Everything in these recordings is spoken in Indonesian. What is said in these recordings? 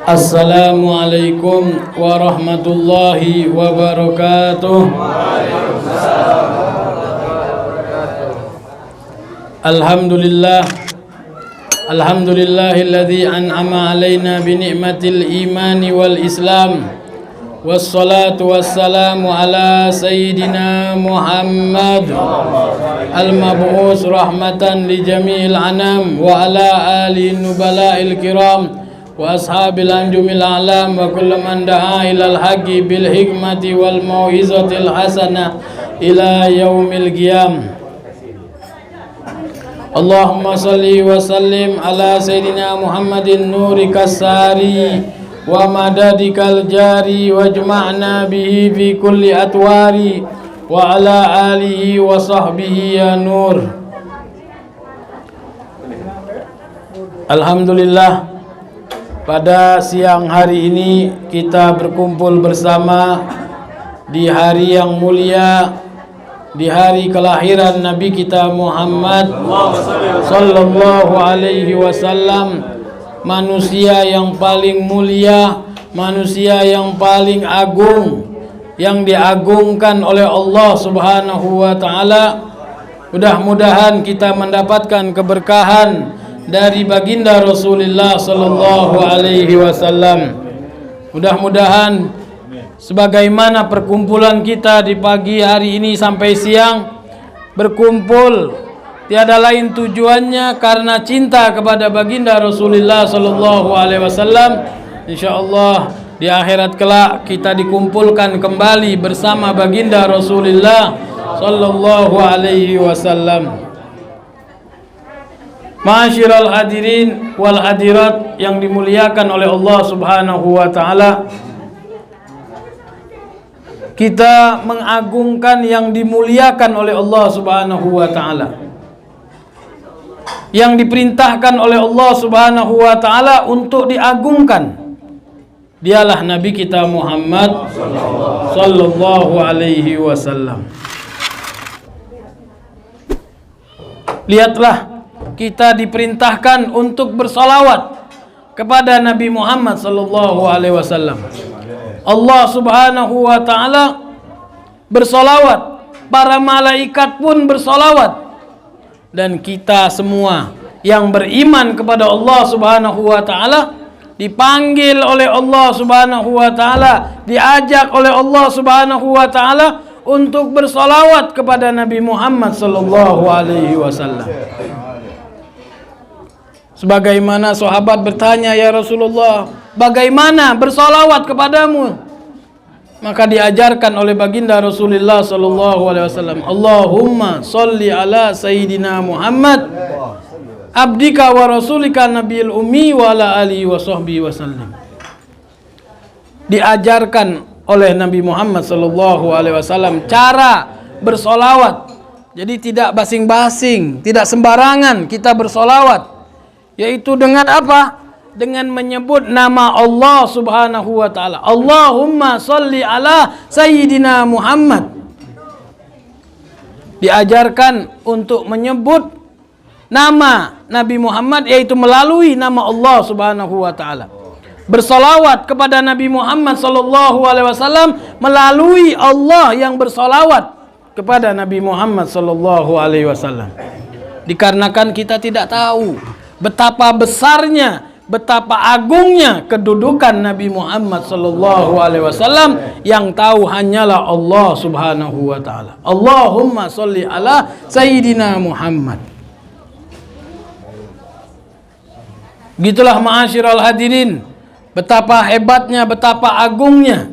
Assalamualaikum warahmatullahi wabarakatuh. Alhamdulillah, alhamdulillahilladzi an'ama alaina bi ni'matil imani wal islam. Wassalatu wassalamu ala sayyidina Muhammad al-mab'us rahmatan li jami'il anam wa ala alihi nubala'il kiram wa ashabil anjumil a'lam wa kullu man da'a ilal haqqi bil hikmati wal mau'izatil hasanah ila yaumil qiyam. Allahumma salli wa sallim ala sayyidina Muhammadin nuri kasari wa madadikal jari wajma'na bihi fi kulli atwari wa ala alihi wa sahbihi ya nur. Alhamdulillah, pada siang hari ini kita berkumpul bersama di hari yang mulia, di hari kelahiran Nabi kita Muhammad sallallahu alaihi wasallam, manusia yang paling mulia, manusia yang paling agung, yang diagungkan oleh Allah Subhanahu wa taala. Mudah-mudahan kita mendapatkan keberkahan dari baginda Rasulullah sallallahu alaihi wasallam. Mudah-mudahan sebagaimana perkumpulan kita di pagi hari ini sampai siang berkumpul tiada lain tujuannya karena cinta kepada baginda Rasulullah sallallahu alaihi wasallam. Insyaallah di akhirat kelak kita dikumpulkan kembali bersama baginda Rasulullah sallallahu alaihi wasallam. Ma'asyiral hadirin wal hadirat yang dimuliakan oleh Allah Subhanahu wa taala, kita mengagungkan yang dimuliakan oleh Allah Subhanahu wa taala, yang diperintahkan oleh Allah Subhanahu wa taala untuk diagungkan. Dialah Nabi kita Muhammad sallallahu alaihi wasallam. Lihatlah, kita diperintahkan untuk bersolawat kepada Nabi Muhammad sallallahu alaihi wasallam. Allah Subhanahu wa taala bersolawat, para malaikat pun bersolawat, dan kita semua yang beriman kepada Allah Subhanahu wa taala dipanggil oleh Allah Subhanahu wa taala, diajak oleh Allah Subhanahu wa taala untuk bersolawat kepada Nabi Muhammad sallallahu alaihi wasallam. Sebagaimana sahabat bertanya, ya Rasulullah, bagaimana bersolawat kepadamu? Maka diajarkan oleh baginda Rasulullah sallallahu alaihi wasallam, Allahumma sholli ala sayyidina Muhammad abdika wa rasulika nabiyil ummi wa ala alihi wa sahbihi wasallam. Diajarkan oleh Nabi Muhammad sallallahu alaihi wasallam cara bersolawat. Jadi tidak basing-basing, tidak sembarangan kita bersolawat, yaitu dengan apa? Dengan menyebut nama Allah Subhanahu wa taala. Allahumma sholli ala sayyidina Muhammad. Diajarkan untuk menyebut nama Nabi Muhammad, yaitu melalui nama Allah Subhanahu wa taala. Bersolawat kepada Nabi Muhammad sallallahu alaihi wasallam melalui Allah yang bersolawat kepada Nabi Muhammad sallallahu alaihi wasallam. Dikarenakan kita tidak tahu betapa besarnya, betapa agungnya kedudukan Nabi Muhammad sallallahu alaihi wasallam, yang tahu hanyalah Allah Subhanahu wa taala. Allahumma sholli ala sayyidina Muhammad. Gitulah ma'asyiral hadirin, betapa hebatnya, betapa agungnya.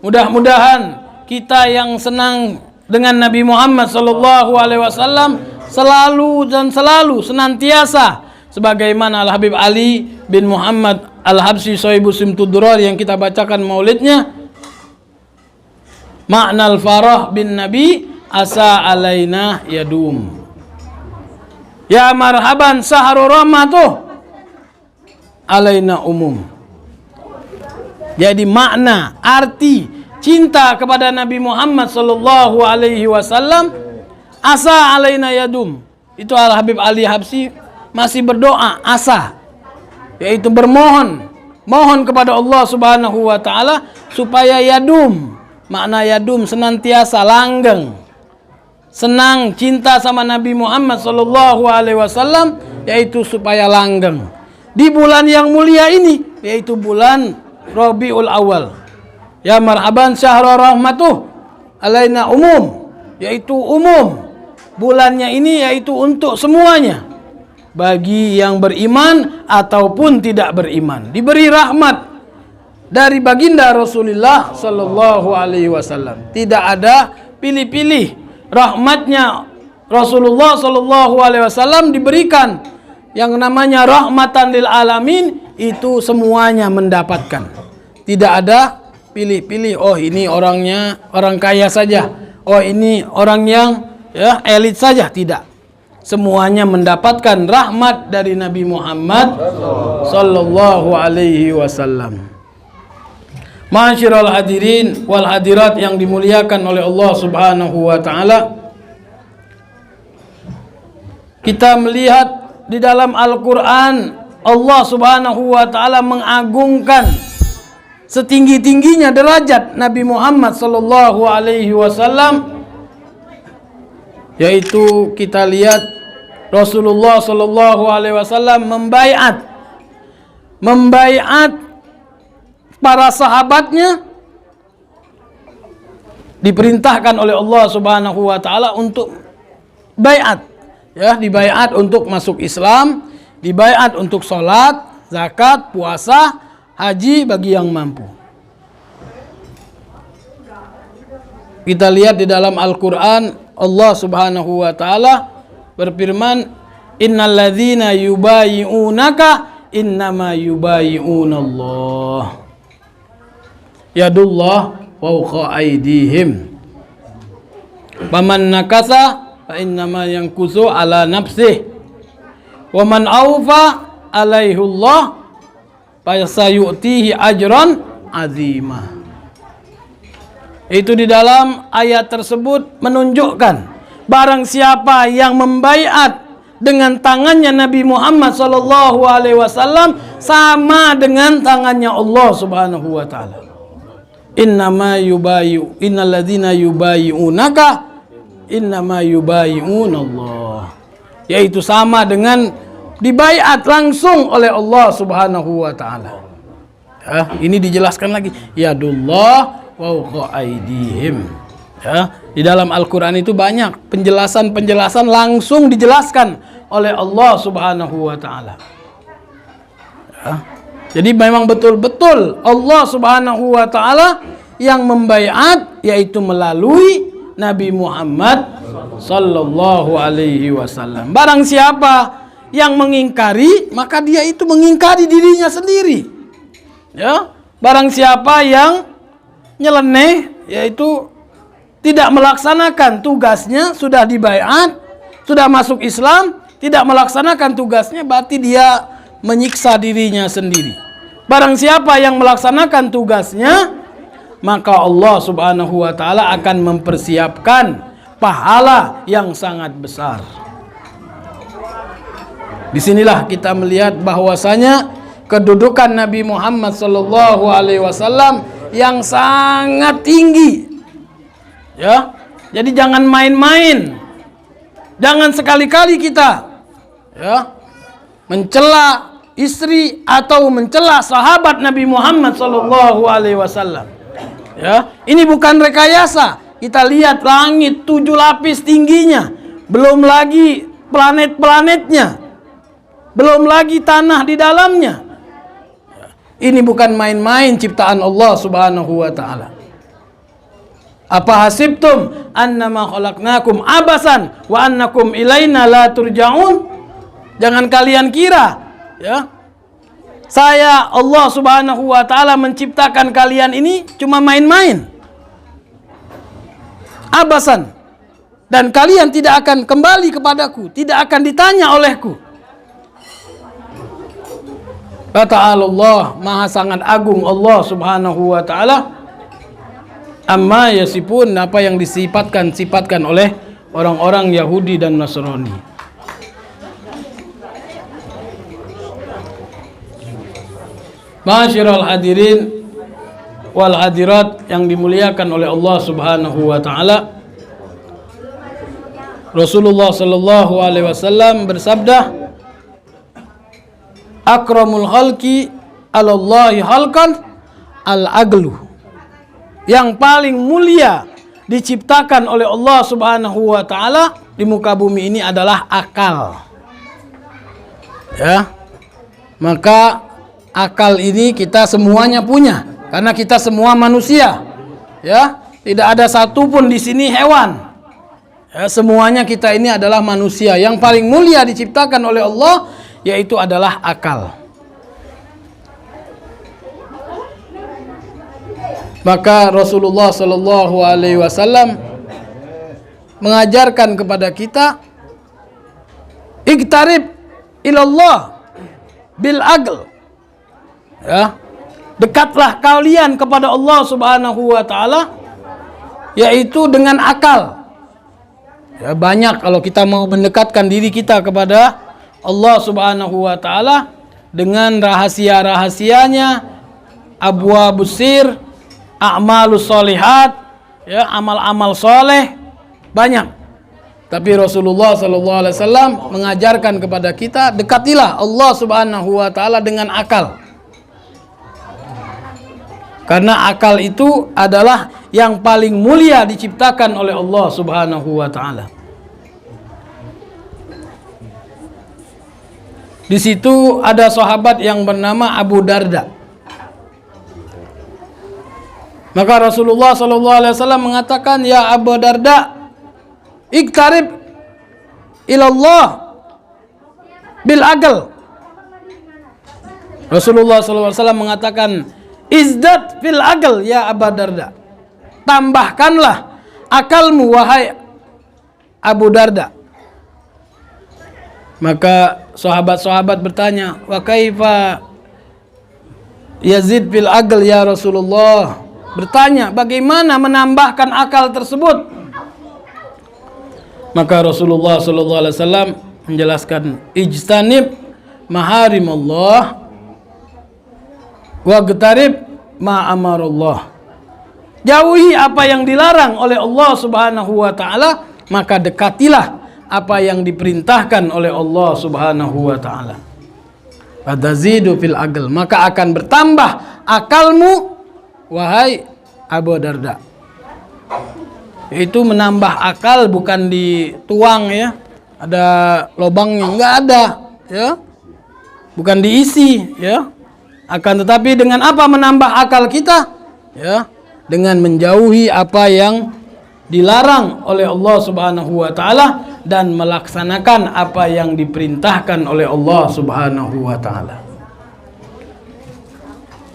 Mudah-mudahan kita yang senang dengan Nabi Muhammad sallallahu alaihi wasallam selalu dan selalu senantiasa sebagaimana Al-Habib Ali bin Muhammad Al-Habsyi Shahibus Simtudurar yang kita bacakan maulidnya, Ma'nal farah bin Nabi asa alaina yadum. Ya marhaban sahru rahmatuh alaina umum. Jadi makna, arti cinta kepada Nabi Muhammad sallallahu alaihi wasallam, asa alaina yadum. Itu Al-Habib Ali Habsyi masih berdoa asa, yaitu bermohon mohon kepada Allah Subhanahu wa taala supaya yadum, makna yadum senantiasa langgeng, senang, cinta sama Nabi Muhammad sallallahu alaihi wasallam, yaitu supaya langgeng di bulan yang mulia ini, yaitu bulan Rabiul Awal. Ya marhaban syahrul rahmatuh alaina umum, yaitu umum. Bulannya ini yaitu untuk semuanya, bagi yang beriman ataupun tidak beriman, diberi rahmat dari baginda Rasulullah sallallahu alaihi wasallam. Tidak ada pilih-pilih, rahmatnya Rasulullah sallallahu alaihi wasallam diberikan yang namanya rahmatan lil alamin, itu semuanya mendapatkan. Tidak ada pilih-pilih, oh ini orangnya orang kaya saja, oh ini orang yang elit saja, tidak. Semuanya mendapatkan rahmat dari Nabi Muhammad sallallahu alaihi wasallam. Ma'asyiral hadirin wal hadirat yang dimuliakan oleh Allah Subhanahu wa taala, kita melihat di dalam Al-Qur'an Allah Subhanahu wa taala mengagungkan setinggi-tingginya derajat Nabi Muhammad sallallahu alaihi wasallam, yaitu kita lihat Rasulullah sallallahu alaihi wasallam membaiat para sahabatnya, diperintahkan oleh Allah Subhanahu wa taala untuk baiat, dibaiat untuk masuk Islam, dibaiat untuk sholat, zakat, puasa, haji bagi yang mampu. Kita lihat di dalam Al-Qur'an Allah Subhanahu wa taala berfirman, innalladzina yubayyi'unaka innama yubayyi'unallah yadullah fawqa aydihim faman nakasa fa innama yankusu ala nafsih wa man awfa alaihullah fasayu'tihi ajran azima. Itu di dalam ayat tersebut menunjukkan barang siapa yang membaiat dengan tangannya Nabi Muhammad sallallahu alaihi wasallam sama dengan tangannya Allah Subhanahu wa taala. Innama yubayyu innalladzina yubayyi'unaka innama yubayyi'unallah, yaitu sama dengan dibaiat langsung oleh Allah Subhanahu wa taala. Ini dijelaskan lagi, yadullah fawqa aydihim. Di dalam Al-Qur'an itu banyak penjelasan-penjelasan langsung dijelaskan oleh Allah Subhanahu wa taala. Jadi memang betul-betul Allah Subhanahu wa taala yang membaiat, yaitu melalui Nabi Muhammad sallallahu alaihi wasallam. Barang siapa yang mengingkari, maka dia itu mengingkari dirinya sendiri. Barang siapa yang nyeleneh, yaitu tidak melaksanakan tugasnya, sudah dibaiat, sudah masuk Islam, tidak melaksanakan tugasnya, berarti dia menyiksa dirinya sendiri. Barang siapa yang melaksanakan tugasnya, maka Allah Subhanahu wa taala akan mempersiapkan pahala yang sangat besar. Disinilah kita melihat bahwasanya kedudukan Nabi Muhammad sallallahu alaihi wasallam yang sangat tinggi. Jadi jangan main-main. Jangan sekali-kali kita mencela istri atau mencela sahabat Nabi Muhammad sallallahu alaihi wasallam. Ini bukan rekayasa. Kita lihat langit 7 lapis tingginya, belum lagi planet-planetnya, belum lagi tanah di dalamnya. Ini bukan main-main ciptaan Allah Subhanahu wa taala. Apa hasibtum annama khalaqnakum abasan wa annakum ilaina la turja'un? Jangan kalian kira saya Allah Subhanahu wa taala menciptakan kalian ini cuma main-main. Abasan, dan kalian tidak akan kembali kepadaku, tidak akan ditanya olehku. Ta'ala Allah, maha sangat agung Allah Subhanahu wa taala, amma yasifun, apa yang sifatkan oleh orang-orang Yahudi dan Nasrani. Ma'asyiral hadirin wal hadirat yang dimuliakan oleh Allah Subhanahu wa taala. Rasulullah sallallahu alaihi wasallam bersabda, akramul khalqi 'alallahi halqan al-aqlu. Yang paling mulia diciptakan oleh Allah Subhanahu wa taala di muka bumi ini adalah akal. Ya. Maka akal ini kita semuanya punya karena kita semua manusia. Ya, tidak ada satupun di sini hewan. Ya, semuanya kita ini adalah manusia. Yang paling mulia diciptakan oleh Allah yaitu adalah akal. Maka Rasulullah Shallallahu Alaihi Wasallam mengajarkan kepada kita, iktarib ilallah bil aql. Ya, dekatlah kalian kepada Allah Subhanahu wa taala yaitu dengan akal. Ya, banyak kalau kita mau mendekatkan diri kita kepada Allah Subhanahu wa taala dengan rahasia-rahasianya, abwabus sir, a'malus sholihat, ya, amal-amal soleh banyak. Tapi Rasulullah sallallahu alaihi wasallam mengajarkan kepada kita, dekatilah Allah Subhanahu wa taala dengan akal. Karena akal itu adalah yang paling mulia diciptakan oleh Allah Subhanahu wa taala. Di situ ada sahabat yang bernama Abu Darda. Maka Rasulullah sallallahu alaihi wasallam mengatakan, ya Abu Darda, iktarib ilallah bil aql. Rasulullah sallallahu alaihi wasallam mengatakan, izdad fil aql ya Abu Darda. Tambahkanlah akalmu wahai Abu Darda. Maka sahabat-sahabat bertanya, wa kaifa yazid fil aql ya Rasulullah? Bertanya, bagaimana menambahkan akal tersebut? Maka Rasulullah sallallahu alaihi wasallam menjelaskan, ijtanib maharimallah waqtarib ma amarallah. Jauhi apa yang dilarang oleh Allah Subhanahu wa taala, maka dekatilah apa yang diperintahkan oleh Allah Subhanahu wa taala. Fatazidu fil aql, maka akan bertambah akalmu wahai Abu Darda. Itu menambah akal bukan dituang, ya. Ada lubangnya, enggak ada, ya. Bukan diisi, ya. Akan tetapi dengan apa menambah akal kita? Ya, dengan menjauhi apa yang dilarang oleh Allah Subhanahu wa taala dan melaksanakan apa yang diperintahkan oleh Allah Subhanahu wa taala.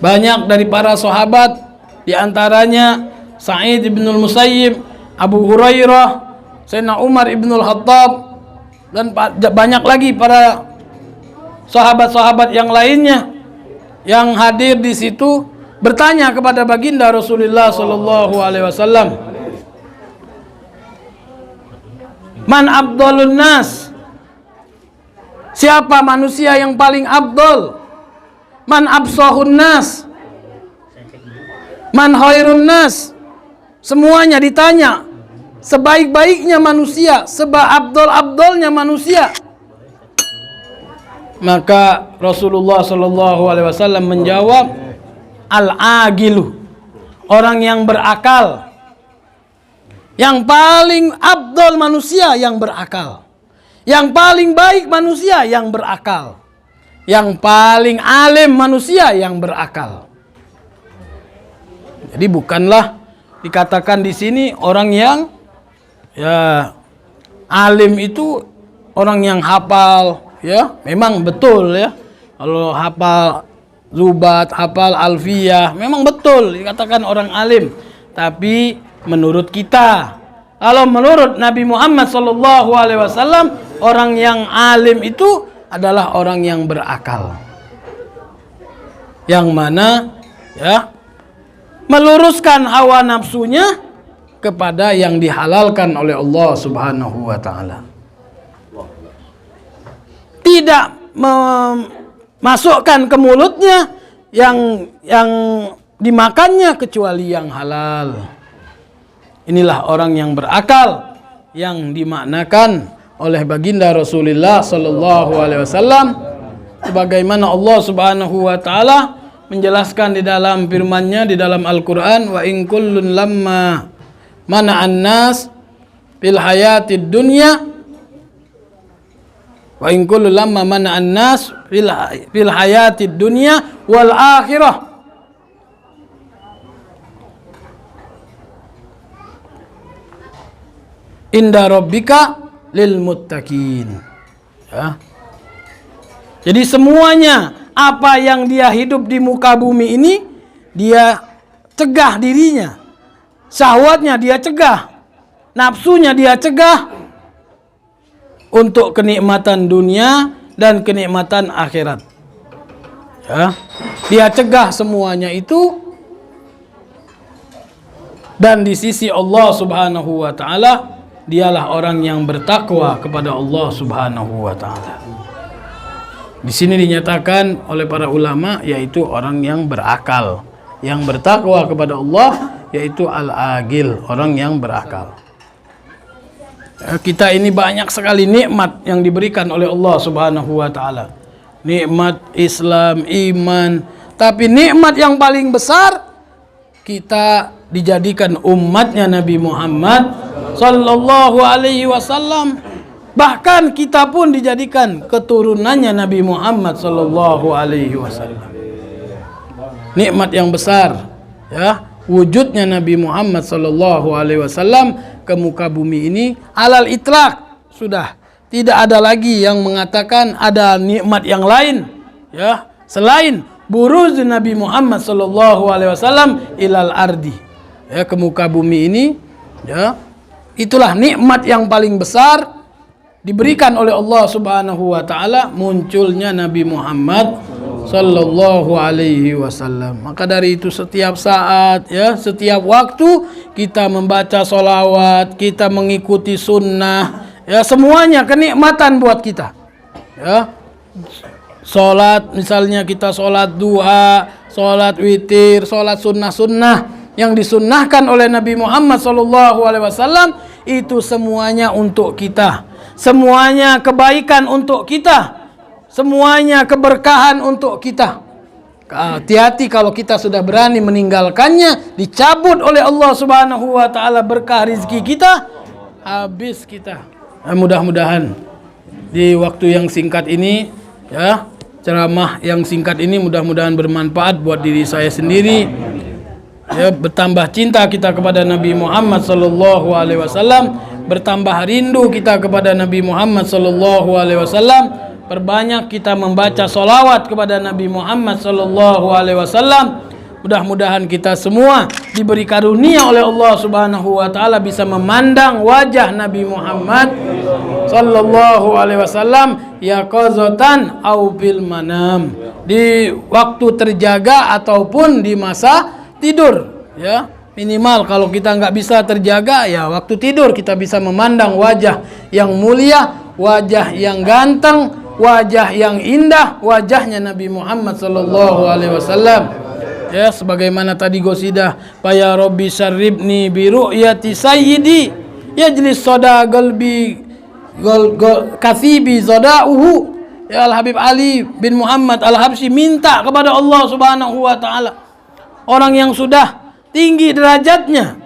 Banyak dari para sahabat, di antaranya Sa'id bin Musayyib, Abu Hurairah, Sayyidina Umar ibn Khattab, dan banyak lagi para sahabat-sahabat yang lainnya yang hadir di situ bertanya kepada baginda Rasulullah sallallahu alaihi wasallam, man abdalun nas? Siapa manusia yang paling abdal? Man absahun nas? Man khairun nas? Semuanya ditanya. Sebaik-baiknya manusia, seabdal-abdalnya manusia. Maka Rasulullah sallallahu alaihi wasallam menjawab, al-agilu, orang yang berakal. Yang paling abdal manusia yang berakal. Yang paling baik manusia yang berakal. Yang paling alim manusia yang berakal. Jadi bukanlah dikatakan di sini orang yang ya alim itu orang yang hafal, ya. Memang betul, ya. Kalau hafal Zubat, hafal Alfiyah, memang betul dikatakan orang alim. Tapi menurut kita, kalau menurut Nabi Muhammad SAW, orang yang alim itu adalah orang yang berakal, yang mana ya meluruskan hawa nafsunya kepada yang dihalalkan oleh Allah Subhanahu wa taala. Tidak memasukkan ke mulutnya yang dimakannya kecuali yang halal. Inilah orang yang berakal yang dimaknakan oleh baginda Rasulullah sallallahu alaihi wasallam sebagaimana Allah Subhanahu wa taala menjelaskan di dalam firman-Nya di dalam Al-Qur'an, wa in kullun lamma mana'an nas fil hayatid dunya wa in kullu lamma mana'an nas fil hayatid dunya wal akhirah inda rabbika lil muttaqin. Ya. Jadi semuanya apa yang dia hidup di muka bumi ini dia cegah dirinya. Syahwatnya dia cegah. Nafsunya dia cegah untuk kenikmatan dunia dan kenikmatan akhirat. Ya. Dia cegah semuanya itu, dan di sisi Allah Subhanahu wa taala dialah orang yang bertakwa kepada Allah Subhanahu wa taala. Di sini dinyatakan oleh para ulama yaitu orang yang berakal, yang bertakwa kepada Allah yaitu al-agil, orang yang berakal. Kita ini banyak sekali nikmat yang diberikan oleh Allah Subhanahu wa taala. Nikmat Islam, iman, tapi nikmat yang paling besar kita dijadikan umatnya Nabi Muhammad sallallahu alaihi wasallam. Bahkan kita pun dijadikan keturunannya Nabi Muhammad sallallahu alaihi wasallam. Nikmat yang besar, ya, wujudnya Nabi Muhammad sallallahu alaihi wasallam ke muka bumi ini alal itlaq, sudah tidak ada lagi yang mengatakan ada nikmat yang lain, ya, selain buruz Nabi Muhammad sallallahu alaihi wasallam ilal ardi, ya, ke muka bumi ini, ya. Itulah nikmat yang paling besar diberikan oleh Allah Subhanahu wa taala, munculnya Nabi Muhammad sallallahu alaihi wasallam. Maka dari itu setiap saat, ya, setiap waktu kita membaca sholawat, kita mengikuti sunnah, ya, semuanya kenikmatan buat kita. Ya. Sholat, misalnya kita sholat duha, sholat witir, sholat sunnah-sunnah yang disunnahkan oleh Nabi Muhammad SAW, itu semuanya untuk kita, semuanya kebaikan untuk kita, semuanya keberkahan untuk kita. Hati-hati kalau kita sudah berani meninggalkannya, dicabut oleh Allah Subhanahu wa taala berkah rezeki kita, habis kita. Mudah-mudahan di waktu yang singkat ini, ya, ceramah yang singkat ini mudah-mudahan bermanfaat buat diri saya sendiri, ya, bertambah cinta kita kepada Nabi Muhammad sallallahu alaihi wasallam, bertambah rindu kita kepada Nabi Muhammad sallallahu alaihi wasallam, perbanyak kita membaca sholawat kepada Nabi Muhammad sallallahu alaihi wasallam. Mudah-mudahan kita semua diberi karunia oleh Allah Subhanahu wa taala bisa memandang wajah Nabi Muhammad sallallahu alaihi wasallam yaqazatan au bil manam, di waktu terjaga ataupun di masa tidur, ya. Minimal kalau kita nggak bisa terjaga, ya waktu tidur kita bisa memandang wajah yang mulia, wajah yang ganteng, wajah yang indah, wajahnya Nabi Muhammad sallallahu alaihi wasallam. Ya, sebagaimana tadi gosidah, ya Rabbi syaribni bi ru'yati sayyidi yajlis sada qalbi kathibi zadauhu. Ya, Al Habib Ali bin Muhammad Al Habsyi minta kepada Allah Subhanahu wa taala, orang yang sudah tinggi derajatnya,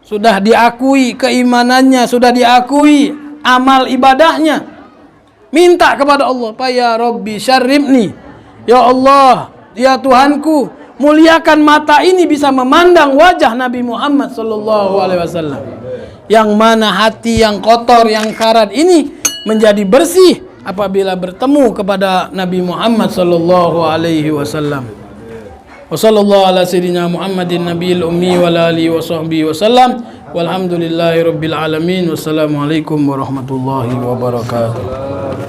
sudah diakui keimanannya, sudah diakui amal ibadahnya, minta kepada Allah, ya Rabbi syaribni, ya Allah, ya Tuhanku, muliakan mata ini bisa memandang wajah Nabi Muhammad sallallahu alaihi wasallam, yang mana hati yang kotor, yang karat ini menjadi bersih apabila bertemu kepada Nabi Muhammad sallallahu alaihi wasallam. Wa sallallahu ala sayyidina Muhammadin nabiyil ummi wa alihi wa sahbihi wasallam. Walhamdulillahi rabbil alamin. Wassalamualaikum warahmatullahi wabarakatuh.